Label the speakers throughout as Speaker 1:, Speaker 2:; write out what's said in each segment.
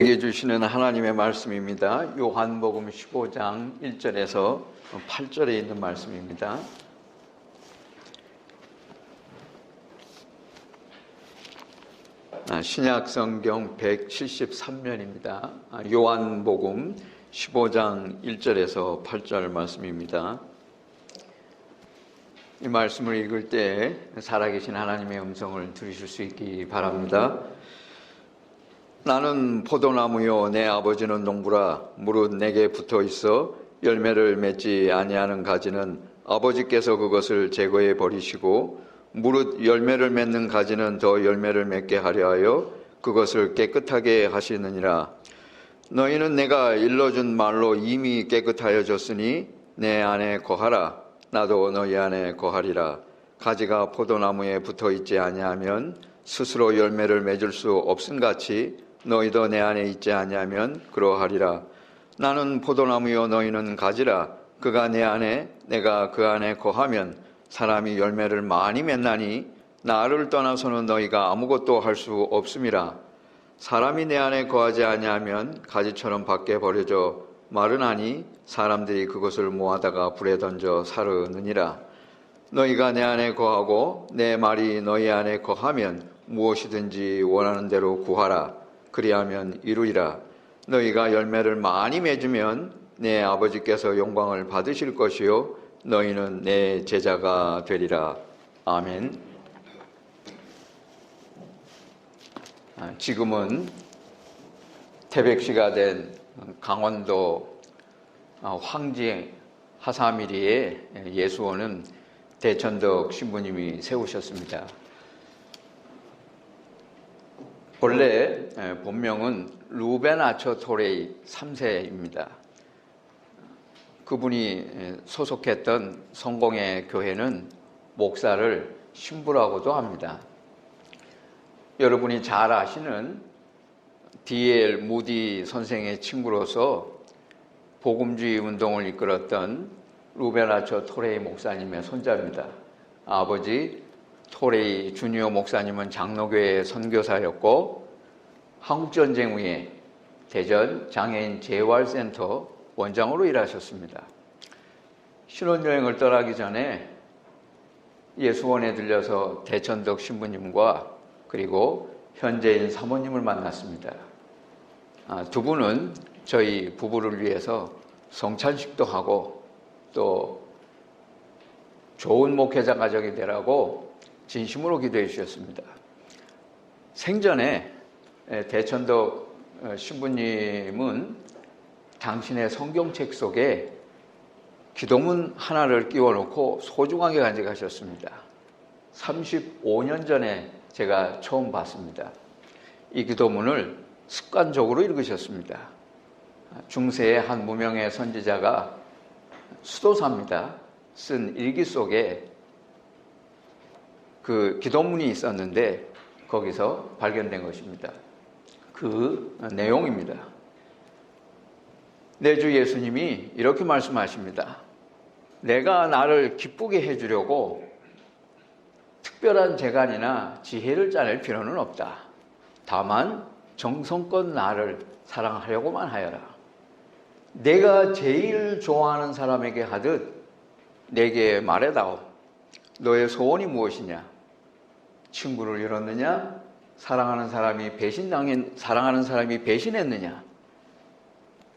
Speaker 1: 우리에게 주시는 하나님의 말씀입니다. 요한복음 15장 1절에서 8절에 있는 말씀입니다. 신약성경 173면입니다. 요한복음 15장 1절에서 8절 말씀입니다. 이 말씀을 읽을 때 살아계신 하나님의 음성을 들으실 수 있기 바랍니다. 나는 포도나무요 내 아버지는 농부라. 무릇 내게 붙어 있어 열매를 맺지 아니하는 가지는 아버지께서 그것을 제거해 버리시고, 무릇 열매를 맺는 가지는 더 열매를 맺게 하려 하여 그것을 깨끗하게 하시느니라. 너희는 내가 일러준 말로 이미 깨끗하여졌으니 내 안에 거하라. 나도 너희 안에 거하리라. 가지가 포도나무에 붙어 있지 아니하면 스스로 열매를 맺을 수 없음같이 너희도 내 안에 있지 아니하면 그러하리라. 나는 포도나무요 너희는 가지라. 그가 내 안에 내가 그 안에 거하면 사람이 열매를 많이 맺나니 나를 떠나서는 너희가 아무것도 할 수 없음이라. 사람이 내 안에 거하지 아니하면 가지처럼 밖에 버려져 마르나니 사람들이 그것을 모아다가 불에 던져 사르느니라. 너희가 내 안에 거하고 내 말이 너희 안에 거하면 무엇이든지 원하는 대로 구하라. 그리하면 이루리라. 너희가 열매를 많이 맺으면 내 아버지께서 영광을 받으실 것이요 너희는 내 제자가 되리라. 아멘. 지금은 태백시가 된 강원도 황지 하사미리에 예수원은 대천덕 신부님이 세우셨습니다. 본래 본명은 루벤 아처 토레이 3세입니다. 그분이 소속했던 성공의 교회는 목사를 신부라고도 합니다. 여러분이 잘 아시는 D.L. 무디 선생의 친구로서 복음주의 운동을 이끌었던 루벤 아처 토레이 목사님의 손자입니다. 아버지 토레이 주니어 목사님은 장로교회 선교사였고 한국전쟁 후에 대전 장애인 재활센터 원장으로 일하셨습니다. 신혼여행을 떠나기 전에 예수원에 들려서 대천덕 신부님과 그리고 현재인 사모님을 만났습니다. 두 분은 저희 부부를 위해서 성찬식도 하고 또 좋은 목회자 가정이 되라고 진심으로 기도해 주셨습니다. 생전에 대천덕 신부님은 당신의 성경책 속에 기도문 하나를 끼워놓고 소중하게 간직하셨습니다. 35년 전에 제가 처음 봤습니다. 이 기도문을 습관적으로 읽으셨습니다. 중세의 한 무명의 선지자가 수도사입니다. 쓴 일기 속에 그 기도문이 있었는데 거기서 발견된 것입니다. 그 내용입니다. 내 주 예수님이 이렇게 말씀하십니다. 내가 나를 기쁘게 해주려고 특별한 재간이나 지혜를 짜낼 필요는 없다. 다만 정성껏 나를 사랑하려고만 하여라. 내가 제일 좋아하는 사람에게 하듯 내게 말해다오. 너의 소원이 무엇이냐? 친구를 잃었느냐? 사랑하는 사람이 배신했느냐?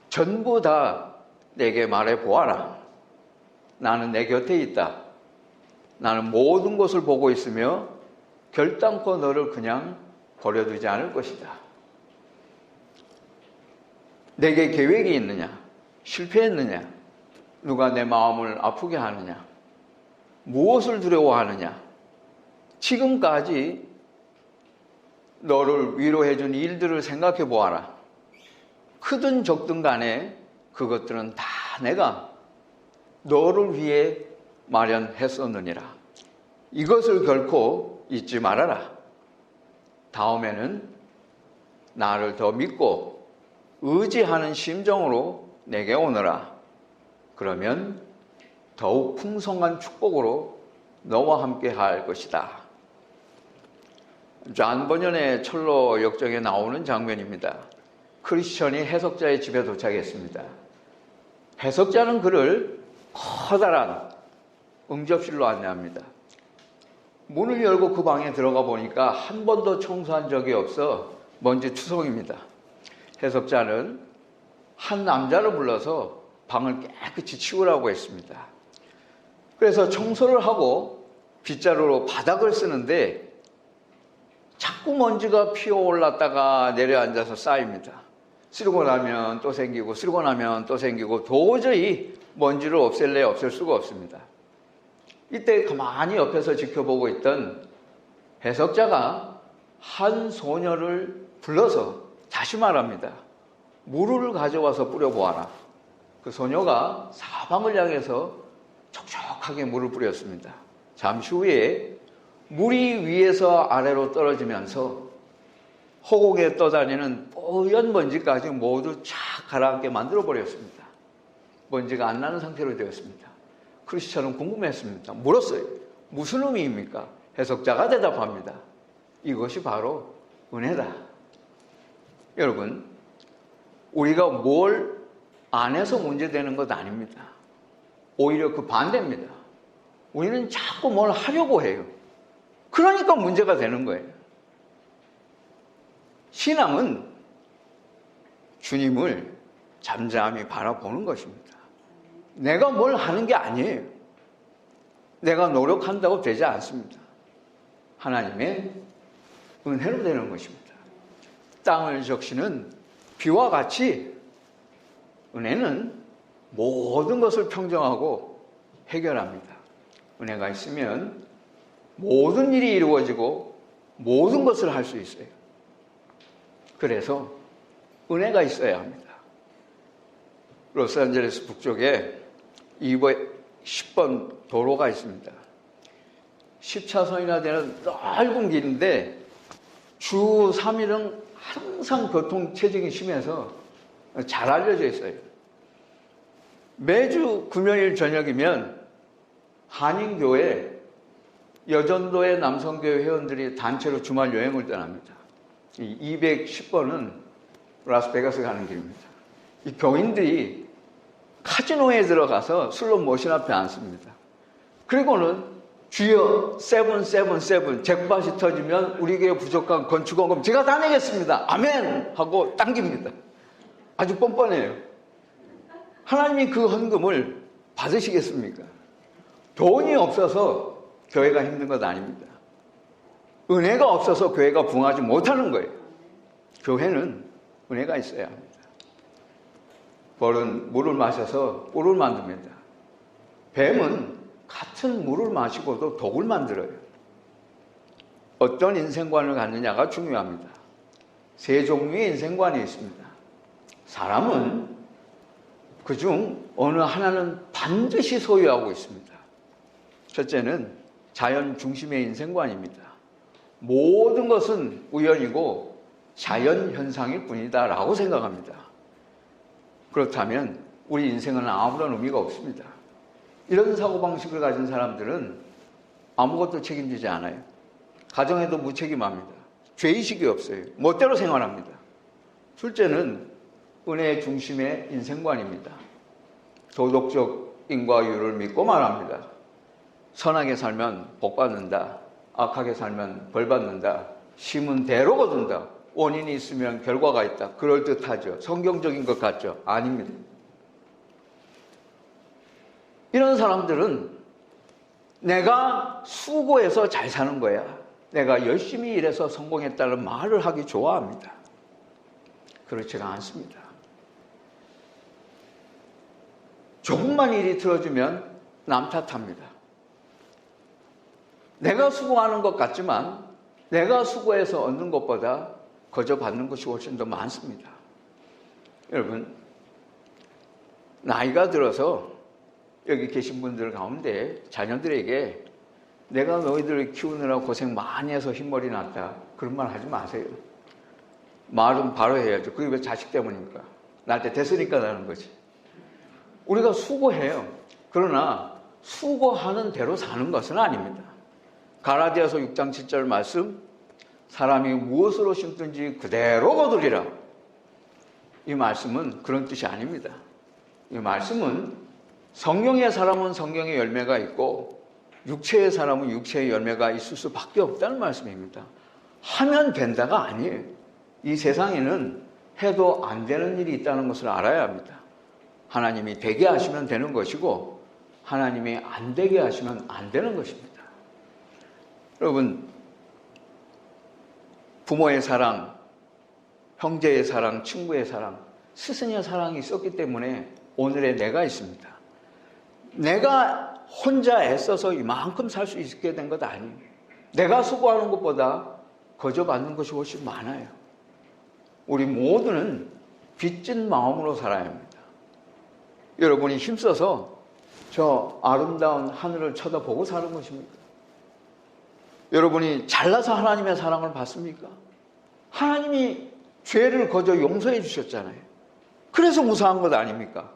Speaker 1: 전부 다 내게 말해 보아라. 나는 내 곁에 있다. 나는 모든 것을 보고 있으며 결단코 너를 그냥 버려두지 않을 것이다. 내게 계획이 있느냐? 실패했느냐? 누가 내 마음을 아프게 하느냐? 무엇을 두려워하느냐? 지금까지 너를 위로해준 일들을 생각해 보아라. 크든 적든 간에 그것들은 다 내가 너를 위해 마련했었느니라. 이것을 결코 잊지 말아라. 다음에는 나를 더 믿고 의지하는 심정으로 내게 오너라. 그러면 더욱 풍성한 축복으로 너와 함께 할 것이다. 존 버년의 철로 역정에 나오는 장면입니다. 크리스천이 해석자의 집에 도착했습니다. 해석자는 그를 커다란 응접실로 안내합니다. 문을 열고 그 방에 들어가 보니까 한 번도 청소한 적이 없어 먼지 투성입니다. 해석자는 한 남자를 불러서 방을 깨끗이 치우라고 했습니다. 그래서 청소를 하고 빗자루로 바닥을 쓰는데 자꾸 먼지가 피어올랐다가 내려앉아서 쌓입니다. 쓰고 나면 또 생기고 쓰고 나면 또 생기고 도저히 먼지를 없앨래 없앨 수가 없습니다. 이때 가만히 옆에서 지켜보고 있던 해석자가 한 소녀를 불러서 다시 말합니다. 물을 가져와서 뿌려보아라. 그 소녀가 사방을 향해서 촉촉하게 물을 뿌렸습니다. 잠시 후에 물이 위에서 아래로 떨어지면서 허공에 떠다니는 뽀얀 먼지까지 모두 쫙 가라앉게 만들어버렸습니다. 먼지가 안 나는 상태로 되었습니다. 크리스천은 궁금했습니다. 물었어요. 무슨 의미입니까? 해석자가 대답합니다. 이것이 바로 은혜다. 여러분, 우리가 뭘 안 해서 문제되는 것 아닙니다. 오히려 그 반대입니다. 우리는 자꾸 뭘 하려고 해요. 그러니까 문제가 되는 거예요. 신앙은 주님을 잠잠히 바라보는 것입니다. 내가 뭘 하는 게 아니에요. 내가 노력한다고 되지 않습니다. 하나님의 은혜로 되는 것입니다. 땅을 적시는 비와 같이 은혜는 모든 것을 평정하고 해결합니다. 은혜가 있으면 모든 일이 이루어지고 모든 것을 할 수 있어요. 그래서 은혜가 있어야 합니다. 로스앤젤레스 북쪽에 210번 도로가 있습니다. 10차선이나 되는 넓은 길인데 주 3일은 항상 교통 체증이 심해서 잘 알려져 있어요. 매주 금요일 저녁이면 한인교회 여전도의 남성교회 회원들이 단체로 주말 여행을 떠납니다. 210번은 라스베가스 가는 길입니다. 이 교인들이 카지노에 들어가서 슬롯 머신 앞에 앉습니다. 그리고는 주여 777 잭팟이 터지면 우리 교회 부족한 건축원금 제가 다 내겠습니다. 아멘! 하고 당깁니다. 아주 뻔뻔해요. 하나님이 그 헌금을 받으시겠습니까? 돈이 없어서 교회가 힘든 것 아닙니다. 은혜가 없어서 교회가 부흥하지 못하는 거예요. 교회는 은혜가 있어야 합니다. 벌은 물을 마셔서 뿔을 만듭니다. 뱀은 같은 물을 마시고도 독을 만들어요. 어떤 인생관을 갖느냐가 중요합니다. 세 종류의 인생관이 있습니다. 사람은 그중 어느 하나는 반드시 소유하고 있습니다. 첫째는 자연 중심의 인생관입니다. 모든 것은 우연이고 자연 현상일 뿐이다 라고 생각합니다. 그렇다면 우리 인생은 아무런 의미가 없습니다. 이런 사고방식을 가진 사람들은 아무것도 책임지지 않아요. 가정에도 무책임합니다. 죄의식이 없어요. 멋대로 생활합니다. 둘째는 은혜의 중심의 인생관입니다. 도덕적 인과유를 믿고 말합니다. 선하게 살면 복 받는다. 악하게 살면 벌 받는다. 심은 대로 거둔다. 원인이 있으면 결과가 있다. 그럴듯하죠. 성경적인 것 같죠? 아닙니다. 이런 사람들은 내가 수고해서 잘 사는 거야. 내가 열심히 일해서 성공했다는 말을 하기 좋아합니다. 그렇지가 않습니다. 조금만 일이 틀어지면 남 탓합니다. 내가 수고하는 것 같지만 내가 수고해서 얻는 것보다 거저 받는 것이 훨씬 더 많습니다. 여러분, 나이가 들어서 여기 계신 분들 가운데 자녀들에게 내가 너희들을 키우느라 고생 많이 해서 흰머리 났다. 그런 말 하지 마세요. 말은 바로 해야죠. 그게 왜 자식 때문입니까? 나한테 됐으니까 나는 거지. 우리가 수고해요. 그러나 수고하는 대로 사는 것은 아닙니다. 갈라디아서 6장 7절 말씀, 사람이 무엇으로 심든지 그대로 거두리라. 이 말씀은 그런 뜻이 아닙니다. 이 말씀은 성경의 사람은 성경의 열매가 있고 육체의 사람은 육체의 열매가 있을 수밖에 없다는 말씀입니다. 하면 된다가 아니에요. 이 세상에는 해도 안 되는 일이 있다는 것을 알아야 합니다. 하나님이 되게 하시면 되는 것이고 하나님이 안 되게 하시면 안 되는 것입니다. 여러분, 부모의 사랑, 형제의 사랑, 친구의 사랑, 스승의 사랑이 있었기 때문에 오늘의 내가 있습니다. 내가 혼자 애써서 이만큼 살 수 있게 된 것 아니에요. 내가 수고하는 것보다 거저받는 것이 훨씬 많아요. 우리 모두는 빚진 마음으로 살아야 합니다. 여러분이 힘써서 저 아름다운 하늘을 쳐다보고 사는 것입니까? 여러분이 잘나서 하나님의 사랑을 받습니까? 하나님이 죄를 거저 용서해 주셨잖아요. 그래서 무사한 것 아닙니까?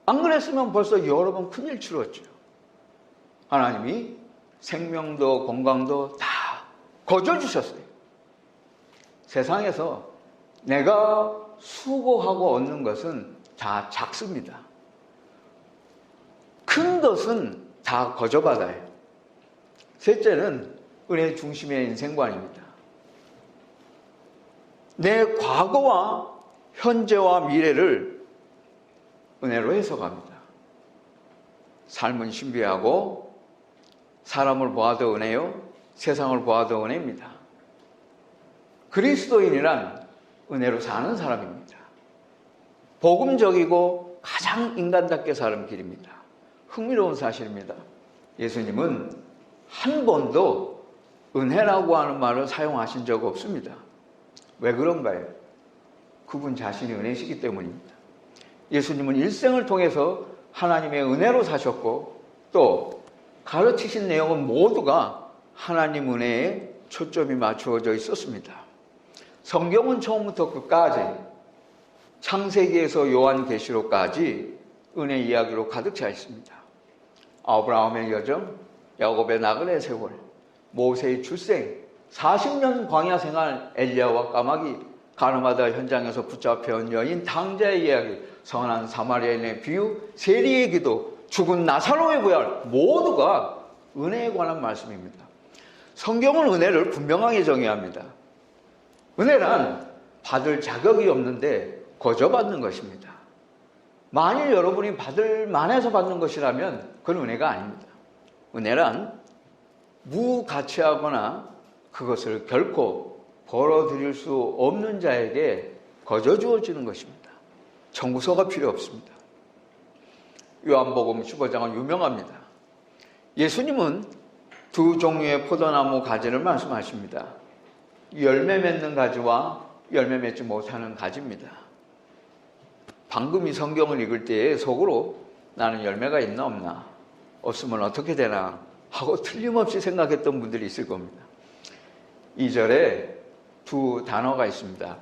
Speaker 1: 안 그랬으면 벌써 여러 번 큰일 치렀죠. 하나님이 생명도 건강도 다 거저 주셨어요. 세상에서 내가 수고하고 얻는 것은 다 작습니다. 큰 것은 다 거저받아요. 셋째는 은혜 중심의 인생관입니다. 내 과거와 현재와 미래를 은혜로 해석합니다. 삶은 신비하고 사람을 보아도 은혜요, 세상을 보아도 은혜입니다. 그리스도인이란 은혜로 사는 사람입니다. 복음적이고 가장 인간답게 사는 길입니다. 흥미로운 사실입니다. 예수님은 한 번도 은혜라고 하는 말을 사용하신 적 없습니다. 왜 그런가요? 그분 자신이 은혜시기 때문입니다. 예수님은 일생을 통해서 하나님의 은혜로 사셨고 또 가르치신 내용은 모두가 하나님 은혜에 초점이 맞추어져 있었습니다. 성경은 처음부터 끝까지 창세기에서 요한계시록까지 은혜 이야기로 가득 차 있습니다. 아브라함의 여정, 야곱의 나그네 세월, 모세의 출생, 40년 광야 생활, 엘리야와 까마귀, 가늠하다 현장에서 붙잡혀온 여인 당자의 이야기, 선한 사마리아인의 비유, 세리의 기도, 죽은 나사로의 부활, 모두가 은혜에 관한 말씀입니다. 성경은 은혜를 분명하게 정의합니다. 은혜란 받을 자격이 없는데 거저받는 것입니다. 만일 여러분이 받을 만해서 받는 것이라면 그건 은혜가 아닙니다. 은혜란 무가치하거나 그것을 결코 벌어들일 수 없는 자에게 거저 주어지는 것입니다. 청구서가 필요 없습니다. 요한복음 15장은 유명합니다. 예수님은 두 종류의 포도나무 가지를 말씀하십니다. 열매 맺는 가지와 열매 맺지 못하는 가지입니다. 방금 이 성경을 읽을 때에 속으로 나는 열매가 있나 없나, 없으면 어떻게 되나 하고 틀림없이 생각했던 분들이 있을 겁니다. 2절에 두 단어가 있습니다.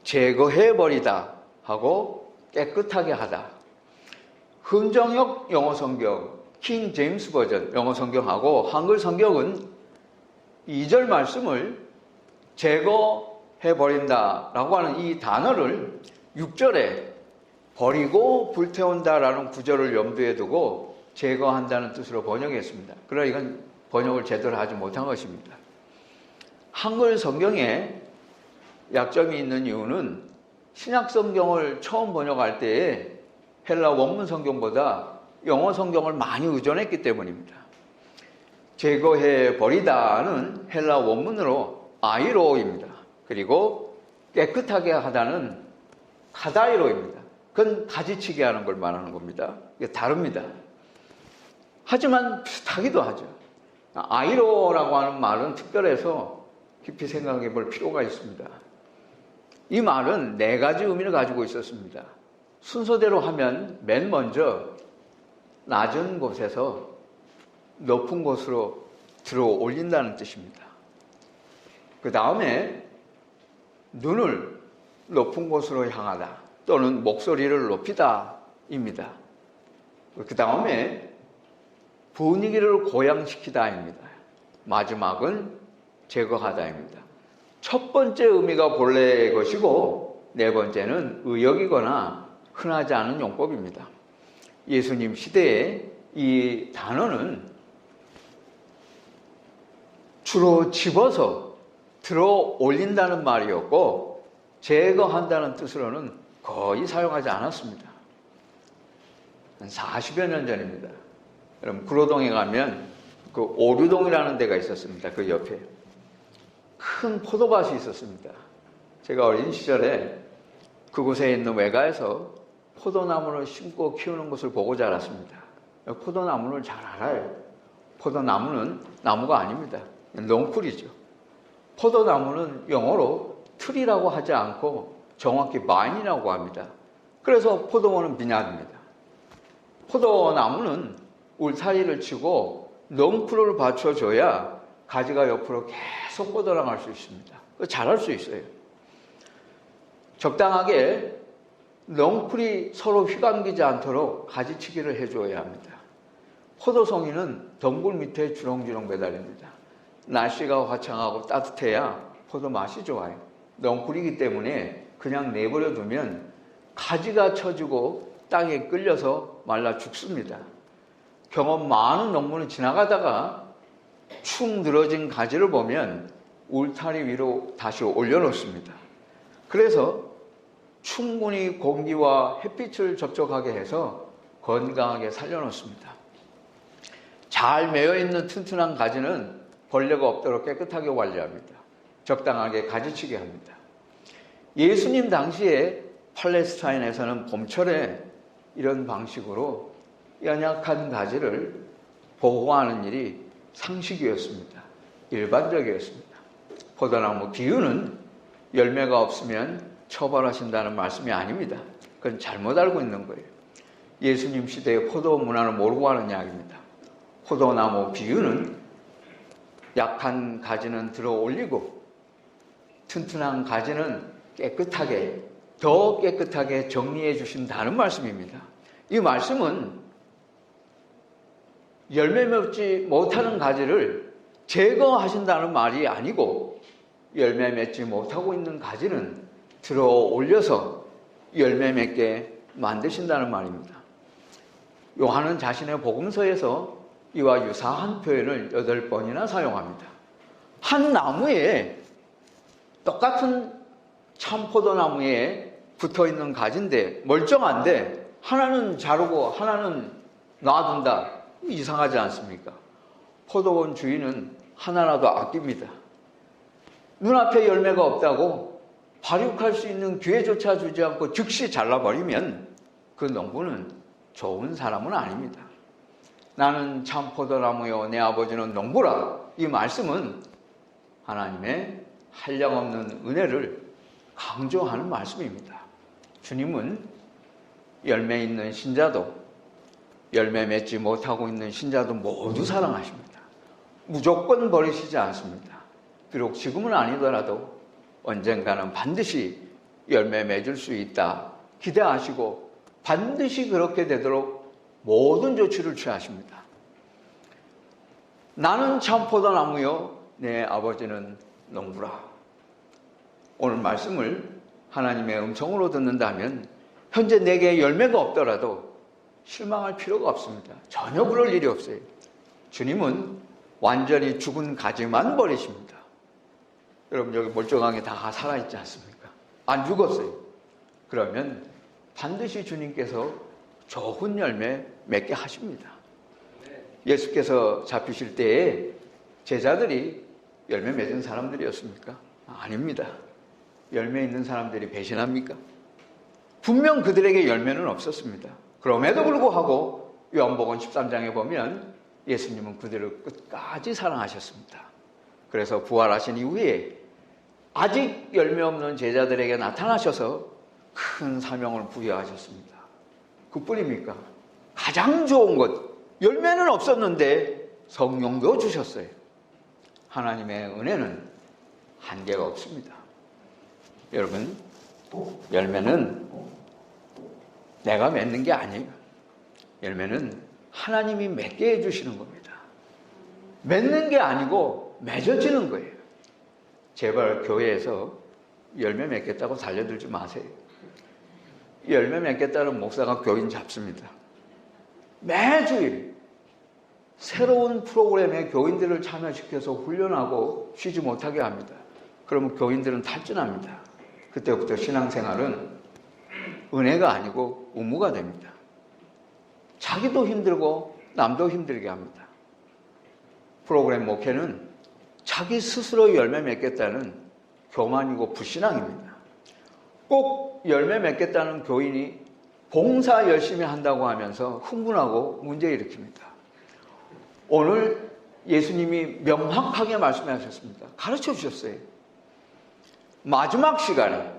Speaker 1: 제거해버리다 하고 깨끗하게 하다. 흥정역 영어 성경, 킹 제임스 버전 영어 성경하고 한글 성경은 2절 말씀을 제거해버린다 라고 하는 이 단어를 6절에 버리고 불태운다라는 구절을 염두에 두고 제거한다는 뜻으로 번역했습니다. 그러나 이건 번역을 제대로 하지 못한 것입니다. 한글 성경에 약점이 있는 이유는 신약 성경을 처음 번역할 때에 헬라 원문 성경보다 영어 성경을 많이 의존했기 때문입니다. 제거해 버리다는 헬라 원문으로 아이로입니다. 그리고 깨끗하게 하다는 카다이로입니다. 그건 가지치기 하는 걸 말하는 겁니다. 이게 다릅니다. 하지만 비슷하기도 하죠. 아이로라고 하는 말은 특별해서 깊이 생각해 볼 필요가 있습니다. 이 말은 네 가지 의미를 가지고 있었습니다. 순서대로 하면 맨 먼저 낮은 곳에서 높은 곳으로 들어 올린다는 뜻입니다. 그 다음에 눈을 높은 곳으로 향하다 또는 목소리를 높이다입니다. 그 다음에 분위기를 고양시키다입니다. 마지막은 제거하다입니다. 첫 번째 의미가 본래의 것이고 네 번째는 의역이거나 흔하지 않은 용법입니다. 예수님 시대에 이 단어는 주로 집어서 들어 올린다는 말이었고 제거한다는 뜻으로는 거의 사용하지 않았습니다. 한 40여 년 전입니다. 여러분 구로동에 가면 그 오류동이라는 데가 있었습니다. 그 옆에 큰 포도밭이 있었습니다. 제가 어린 시절에 그곳에 있는 외가에서 포도나무를 심고 키우는 것을 보고 자랐습니다. 포도나무를 잘 알아요. 포도나무는 나무가 아닙니다. 넝쿨이죠. 포도나무는 영어로 트리라고 하지 않고 정확히 바인이라고 합니다. 그래서 포도원은 비냐드입니다. 포도나무는 울타리를 치고 넝쿨을 받쳐줘야 가지가 옆으로 계속 뻗어나갈 수 있습니다. 잘할 수 있어요. 적당하게 넝쿨이 서로 휘감기지 않도록 가지치기를 해줘야 합니다. 포도송이는 덩굴 밑에 주렁주렁 매달립니다. 날씨가 화창하고 따뜻해야 포도 맛이 좋아요. 넝쿨이기 때문에 그냥 내버려 두면 가지가 처지고 땅에 끌려서 말라 죽습니다. 경험 많은 농부는 지나가다가 축 늘어진 가지를 보면 울타리 위로 다시 올려놓습니다. 그래서 충분히 공기와 햇빛을 접촉하게 해서 건강하게 살려놓습니다. 잘 매여있는 튼튼한 가지는 벌레가 없도록 깨끗하게 관리합니다. 적당하게 가지치게 합니다. 예수님 당시에 팔레스타인에서는 봄철에 이런 방식으로 연약한 가지를 보호하는 일이 상식이었습니다. 일반적이었습니다. 포도나무 비유는 열매가 없으면 처벌하신다는 말씀이 아닙니다. 그건 잘못 알고 있는 거예요. 예수님 시대의 포도 문화를 모르고 하는 이야기입니다. 포도나무 비유는 약한 가지는 들어 올리고 튼튼한 가지는 깨끗하게, 더 깨끗하게 정리해 주신다는 말씀입니다. 이 말씀은 열매 맺지 못하는 가지를 제거하신다는 말이 아니고 열매 맺지 못하고 있는 가지는 들어 올려서 열매 맺게 만드신다는 말입니다. 요한은 자신의 복음서에서 이와 유사한 표현을 8번이나 사용합니다. 한 나무에 똑같은 참포도나무에 붙어있는 가지인데 멀쩡한데 하나는 자르고 하나는 놔둔다. 이상하지 않습니까? 포도원 주인은 하나라도 아낍니다. 눈앞에 열매가 없다고 발육할 수 있는 기회조차 주지 않고 즉시 잘라버리면 그 농부는 좋은 사람은 아닙니다. 나는 참 포도나무요 내 아버지는 농부라. 이 말씀은 하나님의 한량없는 은혜를 강조하는 말씀입니다. 주님은 열매 있는 신자도 열매 맺지 못하고 있는 신자도 모두 사랑하십니다. 무조건 버리시지 않습니다. 비록 지금은 아니더라도 언젠가는 반드시 열매 맺을 수 있다 기대하시고 반드시 그렇게 되도록 모든 조치를 취하십니다. 나는 참 포도나무요 내 아버지는 농부라. 오늘 말씀을 하나님의 음성으로 듣는다면 현재 내게 열매가 없더라도 실망할 필요가 없습니다. 전혀 그럴 일이 없어요. 주님은 완전히 죽은 가지만 버리십니다. 여러분 여기 멀쩡하게 다 살아있지 않습니까? 안 죽었어요. 그러면 반드시 주님께서 좋은 열매 맺게 하십니다. 예수께서 잡히실 때에 제자들이 열매 맺은 사람들이었습니까? 아닙니다. 열매 있는 사람들이 배신합니까? 분명 그들에게 열매는 없었습니다. 그럼에도 불구하고 요한복음 13장에 보면 예수님은 그들을 끝까지 사랑하셨습니다. 그래서 부활하신 이후에 아직 열매 없는 제자들에게 나타나셔서 큰 사명을 부여하셨습니다. 그뿐입니까? 가장 좋은 것, 열매는 없었는데 성령도 주셨어요. 하나님의 은혜는 한계가 없습니다. 여러분, 열매는 내가 맺는 게 아니에요. 열매는 하나님이 맺게 해주시는 겁니다. 맺는 게 아니고 맺어지는 거예요. 제발 교회에서 열매 맺겠다고 달려들지 마세요. 열매 맺겠다는 목사가 교인 잡습니다. 매주일 새로운 프로그램에 교인들을 참여시켜서 훈련하고 쉬지 못하게 합니다. 그러면 교인들은 탈진합니다. 그때부터 신앙생활은 은혜가 아니고 의무가 됩니다. 자기도 힘들고 남도 힘들게 합니다. 프로그램 목회는 자기 스스로 열매 맺겠다는 교만이고 불신앙입니다. 꼭 열매 맺겠다는 교인이 봉사 열심히 한다고 하면서 흥분하고 문제 일으킵니다. 오늘 예수님이 명확하게 말씀하셨습니다. 가르쳐 주셨어요. 마지막 시간에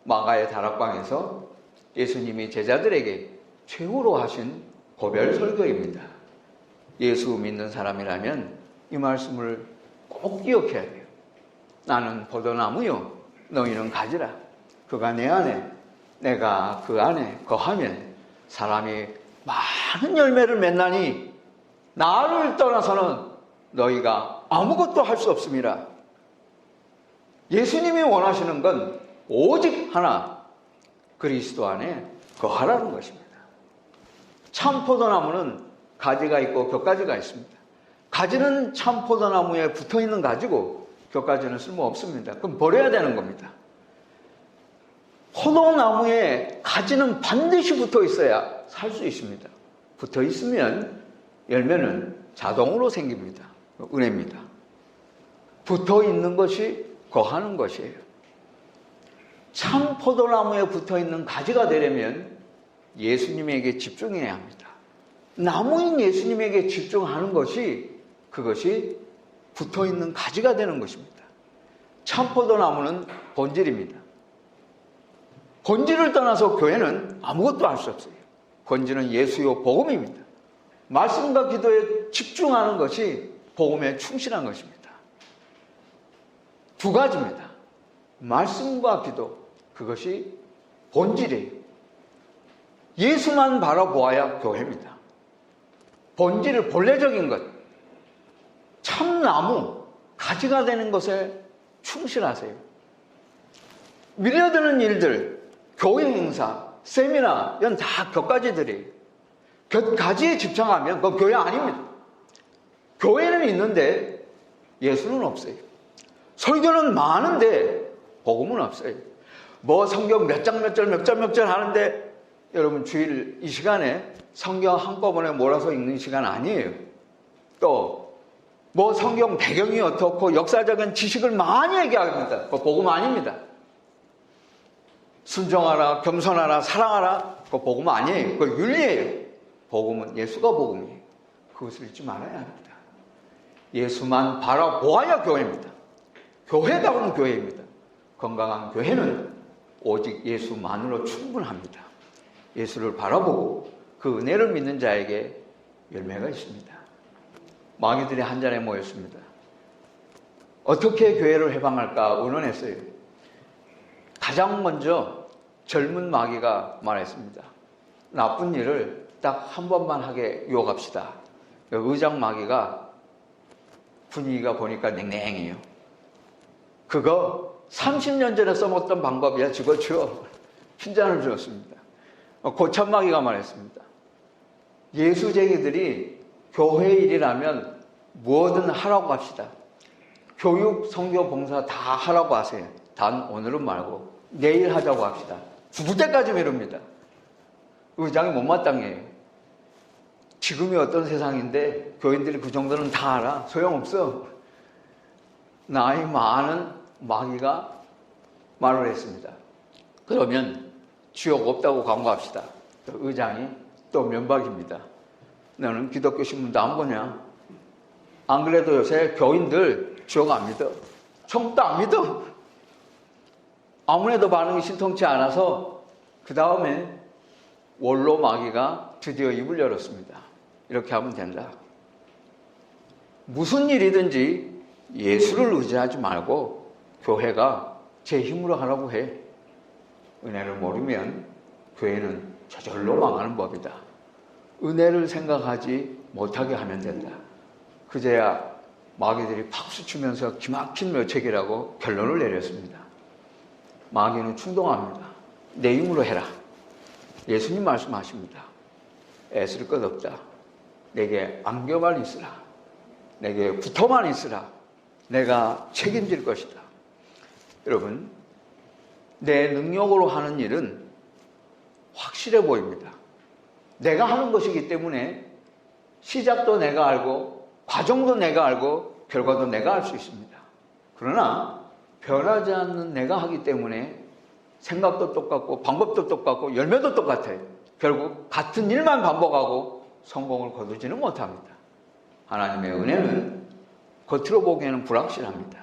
Speaker 1: 마가의 다락방에서 예수님이 제자들에게 최후로 하신 고별 설교입니다. 예수 믿는 사람이라면 이 말씀을 꼭 기억해야 돼요. 나는 포도나무요, 너희는 가지라. 그가 내 안에, 내가 그 안에 거하면 사람이 많은 열매를 맺나니 나를 떠나서는 너희가 아무것도 할 수 없습니다. 예수님이 원하시는 건 오직 하나, 그리스도 안에 거하라는 것입니다. 참 포도나무는 가지가 있고 곁가지가 있습니다. 가지는 참 포도나무에 붙어있는 가지고 곁가지는 쓸모없습니다. 그럼 버려야 되는 겁니다. 포도나무에 가지는 반드시 붙어 있어야 살 수 있습니다. 붙어 있으면 열매는 자동으로 생깁니다. 은혜입니다. 붙어 있는 것이 거하는 것이에요. 참 포도나무에 붙어 있는 가지가 되려면 예수님에게 집중해야 합니다. 나무인 예수님에게 집중하는 것이 그것이 붙어 있는 가지가 되는 것입니다. 참 포도나무는 본질입니다. 본질을 떠나서 교회는 아무것도 할 수 없어요. 본질은 예수요 복음입니다. 말씀과 기도에 집중하는 것이 복음에 충실한 것입니다. 두 가지입니다. 말씀과 기도, 그것이 본질이에요. 예수만 바라보아야 교회입니다. 본질을 본래적인 것, 참나무, 가지가 되는 것에 충실하세요. 밀려드는 일들, 교회 행사, 세미나, 이건 다 곁가지들이에요. 곁가지에 집착하면 그건 교회 아닙니다. 교회는 있는데 예수는 없어요. 설교는 많은데 복음은 없어요. 뭐 성경 몇 장 몇 절 몇 절 몇 절 하는데 여러분 주일 이 시간에 성경 한꺼번에 몰아서 읽는 시간 아니에요. 또 뭐 성경 배경이 어떻고 역사적인 지식을 많이 얘기합니다. 그거 복음 아닙니다. 순종하라, 겸손하라, 사랑하라, 그거 복음 아니에요. 그거 윤리예요. 복음은 예수가 복음이에요. 그것을 잊지 말아야 합니다. 예수만 바라보아야 교회입니다. 교회다운 교회입니다. 건강한 교회는 오직 예수만으로 충분합니다. 예수를 바라보고 그 은혜를 믿는 자에게 열매가 있습니다. 마귀들이 한 자리에 모였습니다. 어떻게 교회를 해방할까 의논했어요. 가장 먼저 젊은 마귀가 말했습니다. 나쁜 일을 딱 한 번만 하게 유혹합시다. 의장 마귀가 분위기가 보니까 냉랭해요. 그거 30년 전에 써먹던 방법이야. 집어치워. 핀잔을 주었습니다. 고참 마귀가 말했습니다. 예수쟁이들이 교회 일이라면 뭐든 하라고 합시다. 교육, 선교, 봉사 다 하라고 하세요. 단 오늘은 말고 내일 하자고 합시다. 죽을 때까지 미룹니다. 의장이 못마땅해요. 지금이 어떤 세상인데 교인들이 그 정도는 다 알아. 소용없어. 나이 많은 마귀가 말을 했습니다. 그러면 지옥 없다고 광고합시다. 의장이 또 면박입니다. 너는 기독교 신문도 안 보냐? 안 그래도 요새 교인들 지옥 안 믿어. 천국도 안 믿어. 아무래도 반응이 신통치 않아서 그 다음에 원로 마귀가 드디어 입을 열었습니다. 이렇게 하면 된다. 무슨 일이든지 예수를 의지하지 말고 교회가 제 힘으로 하라고 해. 은혜를 모르면 교회는 저절로 망하는 법이다. 은혜를 생각하지 못하게 하면 된다. 그제야 마귀들이 박수 치면서 기막힌 묘책이라고 결론을 내렸습니다. 마귀는 충동합니다. 내 힘으로 해라. 예수님 말씀하십니다. 애쓸 것 없다. 내게 안겨만 있으라. 내게 붙어만 있으라. 내가 책임질 것이다. 여러분, 내 능력으로 하는 일은 확실해 보입니다. 내가 하는 것이기 때문에 시작도 내가 알고 과정도 내가 알고 결과도 내가 알 수 있습니다. 그러나 변하지 않는 내가 하기 때문에 생각도 똑같고 방법도 똑같고 열매도 똑같아요. 결국 같은 일만 반복하고 성공을 거두지는 못합니다. 하나님의 은혜는 겉으로 보기에는 불확실합니다.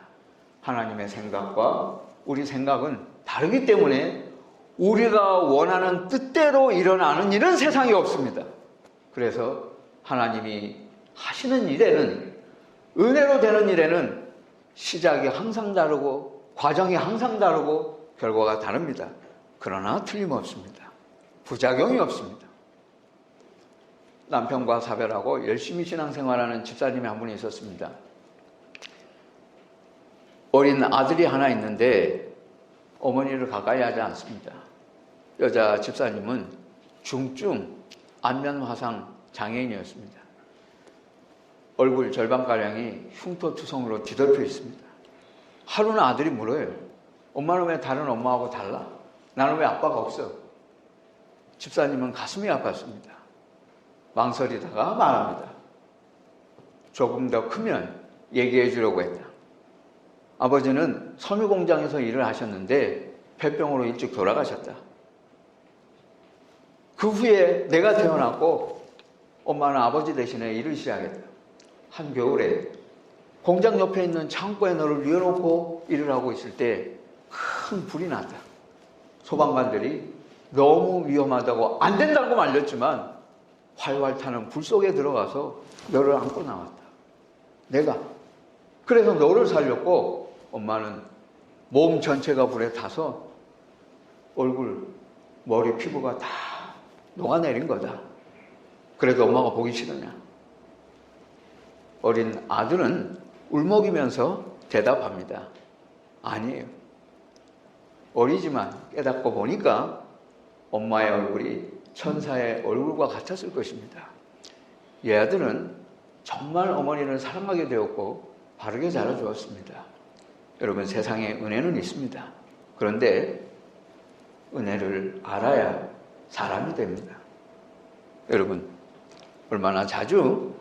Speaker 1: 하나님의 생각과 우리 생각은 다르기 때문에 우리가 원하는 뜻대로 일어나는 일은 세상에 없습니다. 그래서 하나님이 하시는 일에는, 은혜로 되는 일에는 시작이 항상 다르고 과정이 항상 다르고 결과가 다릅니다. 그러나 틀림없습니다. 부작용이 없습니다. 남편과 사별하고 열심히 신앙생활하는 집사님이 한 분이 있었습니다. 어린 아들이 하나 있는데 어머니를 가까이 하지 않습니다. 여자 집사님은 중증 안면화상 장애인이었습니다. 얼굴 절반가량이 흉터투성으로 뒤덮여 있습니다. 하루는 아들이 물어요. 엄마는 왜 다른 엄마하고 달라? 나는 왜 아빠가 없어? 집사님은 가슴이 아팠습니다. 망설이다가 말합니다. 조금 더 크면 얘기해 주려고 했다. 아버지는 섬유공장에서 일을 하셨는데 폐병으로 일찍 돌아가셨다. 그 후에 내가 태어났고 엄마는 아버지 대신에 일을 시작했다. 한겨울에 공장 옆에 있는 창고에 너를 뉘어놓고 일을 하고 있을 때 큰 불이 났다. 소방관들이 너무 위험하다고 안 된다고 말렸지만 활활 타는 불 속에 들어가서 너를 안고 나왔다. 내가. 그래서 너를 살렸고 엄마는 몸 전체가 불에 타서 얼굴, 머리, 피부가 다 녹아내린 거다. 그래도 엄마가 보기 싫으냐? 어린 아들은 울먹이면서 대답합니다. 아니에요. 어리지만 깨닫고 보니까 엄마의 얼굴이 천사의 얼굴과 같았을 것입니다. 이 아들은 정말 어머니를 사랑하게 되었고 바르게 자라주었습니다. 여러분, 세상에 은혜는 있습니다. 그런데 은혜를 알아야 사람이 됩니다. 여러분, 얼마나 자주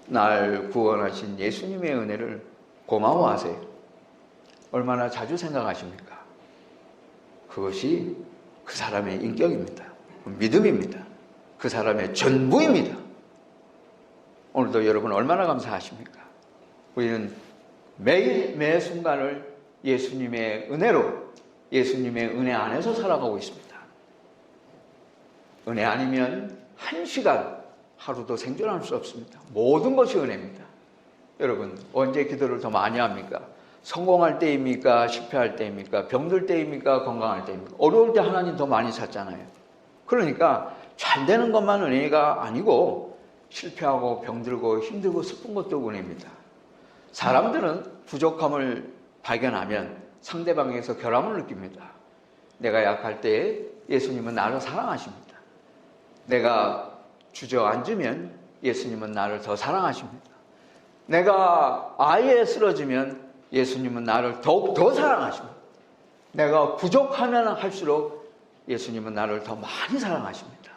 Speaker 1: 날 구원하신 예수님의 은혜를 고마워하세요? 얼마나 자주 생각하십니까? 그것이 그 사람의 인격입니다. 믿음입니다. 그 사람의 전부입니다. 오늘도 여러분 얼마나 감사하십니까? 우리는 매일 매 순간을 예수님의 은혜로, 예수님의 은혜 안에서 살아가고 있습니다. 은혜 아니면 한 시간, 하루도 생존할 수 없습니다. 모든 것이 은혜입니다. 여러분, 언제 기도를 더 많이 합니까? 성공할 때입니까? 실패할 때입니까? 병들 때입니까? 건강할 때입니까? 어려울 때 하나님 더 많이 찾잖아요. 그러니까 잘 되는 것만 은혜가 아니고 실패하고 병들고 힘들고 슬픈 것도 은혜입니다. 사람들은 부족함을 발견하면 상대방에서 결함을 느낍니다. 내가 약할 때 예수님은 나를 사랑하십니다. 내가 주저앉으면 예수님은 나를 더 사랑하십니다. 내가 아예 쓰러지면 예수님은 나를 더욱 더 사랑하십니다. 내가 부족하면 할수록 예수님은 나를 더 많이 사랑하십니다.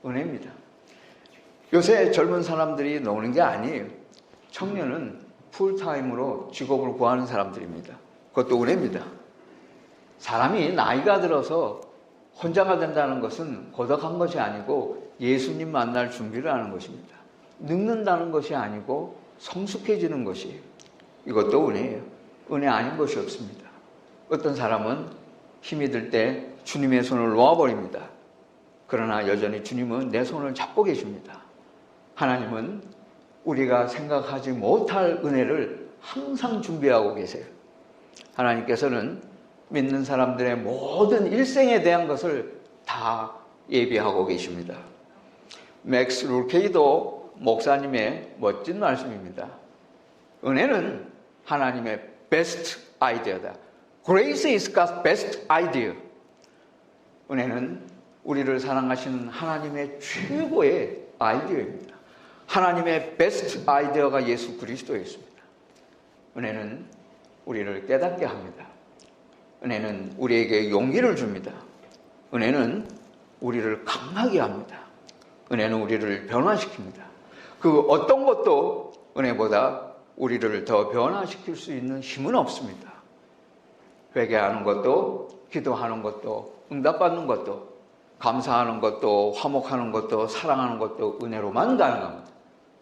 Speaker 1: 은혜입니다. 요새 젊은 사람들이 노는 게 아니에요. 청년은 풀타임으로 직업을 구하는 사람들입니다. 그것도 은혜입니다. 사람이 나이가 들어서 혼자가 된다는 것은 고독한 것이 아니고 예수님 만날 준비를 하는 것입니다. 늙는다는 것이 아니고 성숙해지는 것이에요. 이것도 은혜예요. 은혜 아닌 것이 없습니다. 어떤 사람은 힘이 들 때 주님의 손을 놓아버립니다. 그러나 여전히 주님은 내 손을 잡고 계십니다. 하나님은 우리가 생각하지 못할 은혜를 항상 준비하고 계세요. 하나님께서는 믿는 사람들의 모든 일생에 대한 것을 다 예비하고 계십니다. 맥스 루케이도 목사님의 멋진 말씀입니다. 은혜는 하나님의 베스트 아이디어다. Grace is God's best idea. 은혜는 우리를 사랑하시는 하나님의 최고의 아이디어입니다. 하나님의 베스트 아이디어가 예수 그리스도였습니다. 은혜는 우리를 깨닫게 합니다. 은혜는 우리에게 용기를 줍니다. 은혜는 우리를 강하게 합니다. 은혜는 우리를 변화시킵니다. 그 어떤 것도 은혜보다 우리를 더 변화시킬 수 있는 힘은 없습니다. 회개하는 것도, 기도하는 것도, 응답받는 것도, 감사하는 것도, 화목하는 것도, 사랑하는 것도 은혜로만 가능합니다.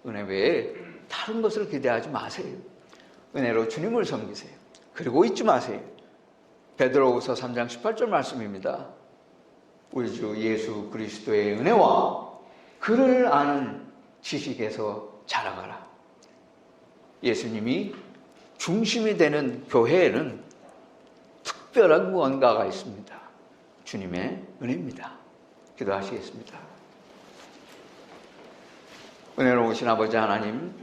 Speaker 1: 은혜 외에 다른 것을 기대하지 마세요. 은혜로 주님을 섬기세요. 그리고 잊지 마세요. 베드로후서 3장 18절 말씀입니다. 우리 주 예수 그리스도의 은혜와 그를 아는 지식에서 자라가라. 예수님이 중심이 되는 교회에는 특별한 무언가가 있습니다. 주님의 은혜입니다. 기도하시겠습니다. 은혜로우신 아버지 하나님,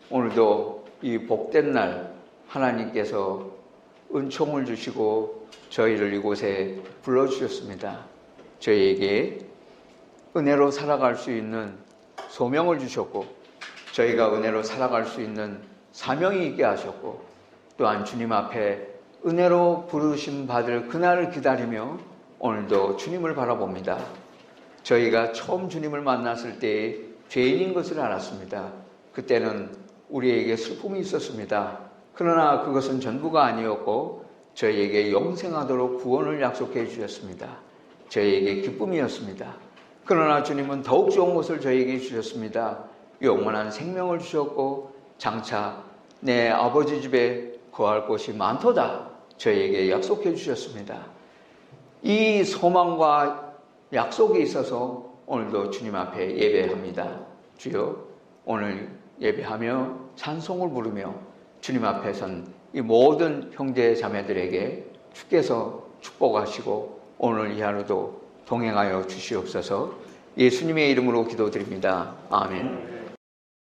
Speaker 1: 오늘도 이 복된 날 하나님께서 은총을 주시고 저희를 이곳에 불러주셨습니다. 저희에게 은혜로 살아갈 수 있는 소명을 주셨고, 저희가 은혜로 살아갈 수 있는 사명이 있게 하셨고, 또한 주님 앞에 은혜로 부르심 받을 그날을 기다리며 오늘도 주님을 바라봅니다. 저희가 처음 주님을 만났을 때에 죄인인 것을 알았습니다. 그때는 우리에게 슬픔이 있었습니다. 그러나 그것은 전부가 아니었고 저희에게 영생하도록 구원을 약속해 주셨습니다. 저희에게 기쁨이었습니다. 그러나 주님은 더욱 좋은 것을 저희에게 주셨습니다. 영원한 생명을 주셨고 장차 내 아버지 집에 거할 곳이 많도다 저희에게 약속해 주셨습니다. 이 소망과 약속이 있어서 오늘도 주님 앞에 예배합니다. 주여, 오늘 예배하며 찬송을 부르며 주님 앞에 선 이 모든 형제 자매들에게 주께서 축복하시고 오늘 이 하루도 동행하여 주시옵소서. 예수님의 이름으로 기도드립니다. 아멘.